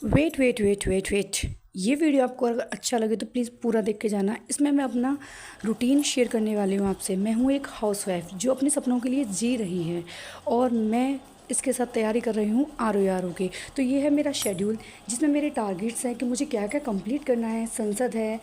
Wait wait wait wait wait ये video आपको अगर अच्छा लगे तो प्लीज़ पूरा देख के जाना। इसमें मैं अपना रूटीन शेयर करने वाली हूँ आपसे। मैं हूँ एक हाउसवाइफ जो अपने सपनों के लिए जी रही है और मैं इसके साथ तैयारी कर रही हूँ आर की। तो ये है मेरा शेड्यूल जिसमें मेरे टारगेट्स हैं कि मुझे क्या क्या कंप्लीट करना है। संसद है,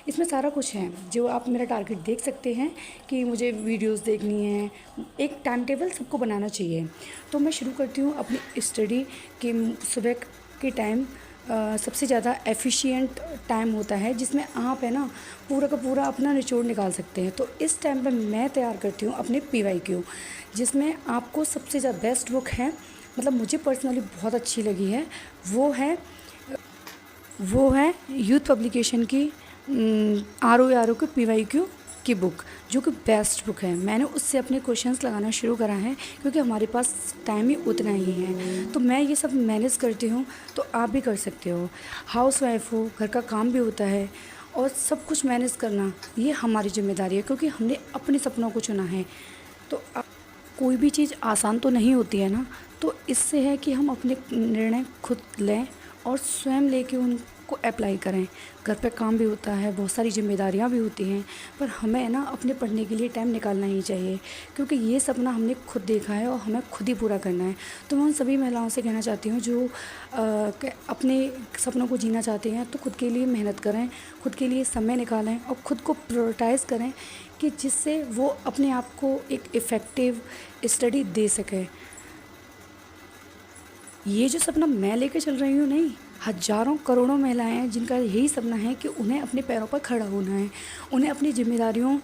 इसमें सारा कुछ है जो आप मेरा टारगेट देख सकते हैं कि मुझे वीडियोस देखनी है। एक टाइम टेबल सबको बनाना चाहिए। तो मैं शुरू करती हूँ अपनी स्टडी कि सुबह के टाइम सबसे ज़्यादा एफिशिएंट टाइम होता है जिसमें आप है ना पूरा का पूरा अपना निचोड़ निकाल सकते हैं। तो इस टाइम पे मैं तैयार करती हूँ अपने PYQ, जिसमें आपको सबसे ज़्यादा बेस्ट बुक है, मतलब मुझे पर्सनली बहुत अच्छी लगी है, वो है यूथ पब्लिकेशन की RO के PYQ की बुक, जो कि बेस्ट बुक है। मैंने उससे अपने क्वेश्चंस लगाना शुरू करा है क्योंकि हमारे पास टाइम ही उतना ही है। तो मैं ये सब मैनेज करती हूँ, तो आप भी कर सकते हो। हाउसवाइफ हो, घर का काम भी होता है और सब कुछ मैनेज करना ये हमारी जिम्मेदारी है क्योंकि हमने अपने सपनों को चुना है। तो कोई भी चीज़ आसान तो नहीं होती है ना। तो इससे है कि हम अपने निर्णय खुद लें और स्वयं लेके उनको अप्लाई करें। घर पे काम भी होता है, बहुत सारी जिम्मेदारियां भी होती हैं, पर हमें ना अपने पढ़ने के लिए टाइम निकालना ही चाहिए क्योंकि ये सपना हमने खुद देखा है और हमें खुद ही पूरा करना है। तो मैं उन सभी महिलाओं से कहना चाहती हूँ जो अपने सपनों को जीना चाहते हैं, तो खुद के लिए मेहनत करें, खुद के लिए समय निकालें और ख़ुद को प्रायोरिटाइज़ करें कि जिससे वो अपने आप को एक इफ़ेक्टिव स्टडी दे सकें। ये जो सपना मैं लेके चल रही हूँ नहीं, हज़ारों करोड़ों महिलाएं हैं जिनका यही सपना है कि उन्हें अपने पैरों पर खड़ा होना है। उन्हें अपनी जिम्मेदारियों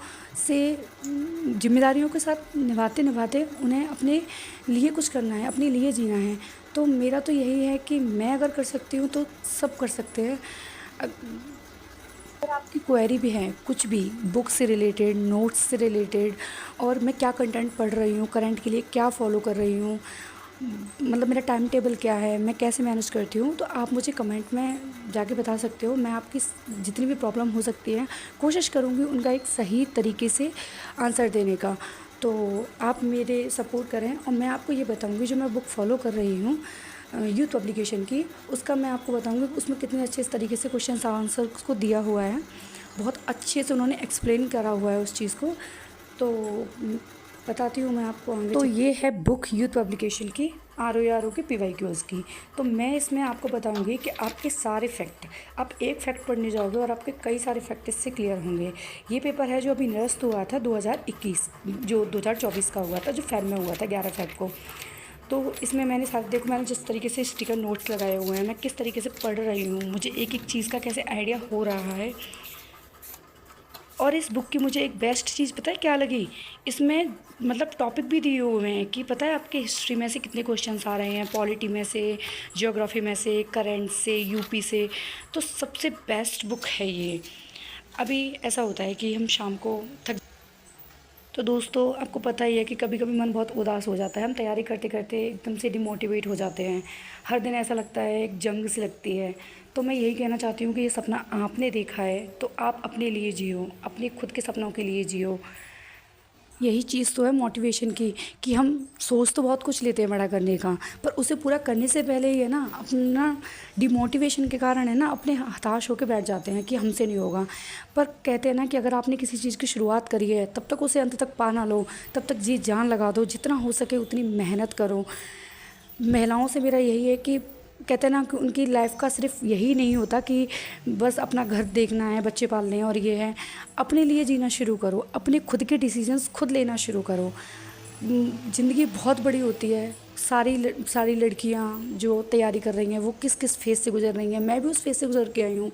के साथ निभाते निभाते उन्हें अपने लिए कुछ करना है, अपने लिए जीना है। तो मेरा तो यही है कि मैं अगर कर सकती हूँ तो सब कर सकते हैं। अगर आपकी क्वेरी भी है कुछ भी, बुक से रिलेटेड, नोट्स से रिलेटेड, और मैं क्या कंटेंट पढ़ रही हूँ, करंट के लिए क्या फ़ॉलो कर रही हूँ, मतलब मेरा टाइम टेबल क्या है, मैं कैसे मैनेज करती हूँ, तो आप मुझे कमेंट में जाके बता सकते हो। मैं आपकी जितनी भी प्रॉब्लम हो सकती है कोशिश करूँगी उनका एक सही तरीके से आंसर देने का। तो आप मेरे सपोर्ट करें और मैं आपको ये बताऊँगी जो मैं बुक फ़ॉलो कर रही हूँ यूथ पब्लिकेशन की, उसका मैं आपको बताऊँगी उसमें कितने अच्छे इस तरीके से क्वेश्चन आंसर को दिया हुआ है। बहुत अच्छे से उन्होंने एक्सप्लेन करा हुआ है उस चीज़ को। तो बताती हूँ मैं आपको आगे। तो ये है बुक यूथ पब्लिकेशन की RO के PYQs की। तो मैं इसमें आपको बताऊंगी कि आपके सारे फैक्ट, आप एक फैक्ट पढ़ने जाओगे और आपके कई सारे फैक्ट इससे क्लियर होंगे। ये पेपर है जो अभी निरस्त हुआ था 2021, जो 2024 का हुआ था, जो फेब में हुआ था 11 फेब को। तो इसमें मैंने साथ देखो, मैंने जिस तरीके से स्टिकर नोट्स लगाए हुए हैं, मैं किस तरीके से पढ़ रही हूँ, मुझे एक एक चीज़ का कैसे आइडिया हो रहा है। और इस बुक की मुझे एक बेस्ट चीज़ पता है क्या लगी, इसमें मतलब टॉपिक भी दिए हुए हैं कि पता है आपके हिस्ट्री में से कितने क्वेश्चंस आ रहे हैं, पॉलिटी में से, ज्योग्राफी में से, करंट से, यूपी से। तो सबसे बेस्ट बुक है ये। अभी ऐसा होता है कि हम शाम को थक, तो दोस्तों आपको पता ही है कि कभी कभी मन बहुत उदास हो जाता है, हम तैयारी करते करते एकदम से डिमोटिवेट हो जाते हैं। हर दिन ऐसा लगता है एक जंग सी लगती है। तो मैं यही कहना चाहती हूँ कि ये सपना आपने देखा है तो आप अपने लिए जियो, अपने खुद के सपनों के लिए जियो। यही चीज़ तो है मोटिवेशन की, कि हम सोच तो बहुत कुछ लेते हैं बड़ा करने का, पर उसे पूरा करने से पहले ही है ना अपना डिमोटिवेशन के कारण है ना अपने हताश होकर बैठ जाते हैं कि हमसे नहीं होगा। पर कहते हैं ना कि अगर आपने किसी चीज़ की शुरुआत करी है तब तक उसे अंत तक पा ना लो, तब तक जी जान लगा दो, जितना हो सके उतनी मेहनत करो। महिलाओं से मेरा यही है कि कहते हैं ना कि उनकी लाइफ का सिर्फ यही नहीं होता कि बस अपना घर देखना है, बच्चे पालने हैं और ये है। अपने लिए जीना शुरू करो, अपने खुद के डिसीजंस खुद लेना शुरू करो। ज़िंदगी बहुत बड़ी होती है। सारी लड़कियां जो तैयारी कर रही हैं वो किस किस फेज़ से गुजर रही हैं, मैं भी उस फेज़ से गुजर के आई हूँ।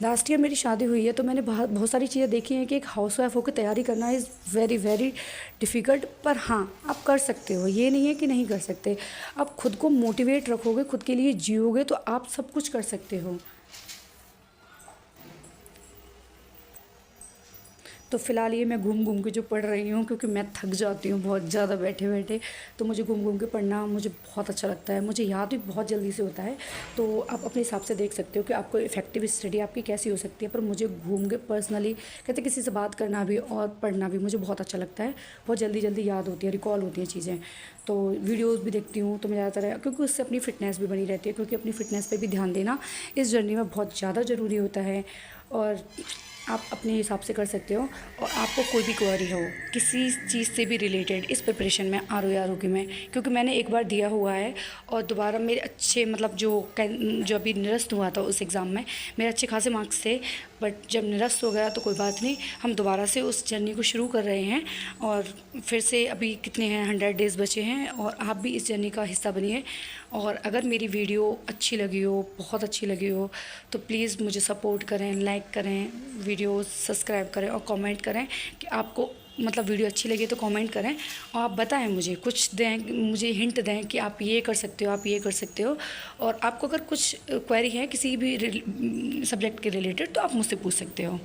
लास्ट ईयर मेरी शादी हुई है तो मैंने बहुत सारी चीज़ें देखी हैं कि एक हाउसवाइफ होकर तैयारी करना इज़ वेरी वेरी डिफ़िकल्ट। पर हाँ, आप कर सकते हो, ये नहीं है कि नहीं कर सकते। आप खुद को मोटिवेट रखोगे, खुद के लिए जियोगे तो आप सब कुछ कर सकते हो। तो फ़िलहाल ये मैं घूम घूम के जो पढ़ रही हूँ, क्योंकि मैं थक जाती हूँ बहुत ज़्यादा बैठे बैठे। तो मुझे घूम घूम के पढ़ना मुझे बहुत अच्छा लगता है, मुझे याद भी बहुत जल्दी से होता है। तो आप अपने हिसाब से देख सकते हो कि आपको इफ़ेक्टिव स्टडी आपकी कैसी हो सकती है। पर मुझे घूम के पर्सनली कहते किसी से बात करना भी और पढ़ना भी मुझे बहुत अच्छा लगता है। बहुत जल्दी जल्दी याद होती है, रिकॉल होती हैं चीज़ें। तो वीडियोज़ भी देखती हूँ तो मैं ज़्यादातर, क्योंकि उससे अपनी फ़िटनेस भी बनी रहती है, क्योंकि अपनी फ़िटनेस पे भी ध्यान देना इस जर्नी में बहुत ज़्यादा ज़रूरी होता है। और आप अपने हिसाब से कर सकते हो। और आपको कोई भी क्वेरी हो किसी चीज़ से भी रिलेटेड इस प्रिपरेशन में आर ओ की में, क्योंकि मैंने एक बार दिया हुआ है और दोबारा मेरे अच्छे मतलब जो अभी निरस्त हुआ था उस एग्ज़ाम में मेरे अच्छे खासे मार्क्स थे। बट जब निरस्त हो गया तो कोई बात नहीं, हम दोबारा से उस जर्नी को शुरू कर रहे हैं। और फिर से अभी कितने हैं 100 डेज़ बचे हैं और आप भी इस जर्नी का हिस्सा बनिए। और अगर मेरी वीडियो अच्छी लगी हो, बहुत अच्छी लगी हो, तो प्लीज़ मुझे सपोर्ट करें, लाइक करें, वीडियो सब्सक्राइब करें और कमेंट करें कि आपको मतलब वीडियो अच्छी लगी तो कमेंट करें। और आप बताएं, मुझे कुछ दें, मुझे हिंट दें कि आप ये कर सकते हो, आप ये कर सकते हो। और आपको अगर कुछ क्वेरी है किसी भी सब्जेक्ट के रिलेटेड तो आप मुझसे पूछ सकते हो।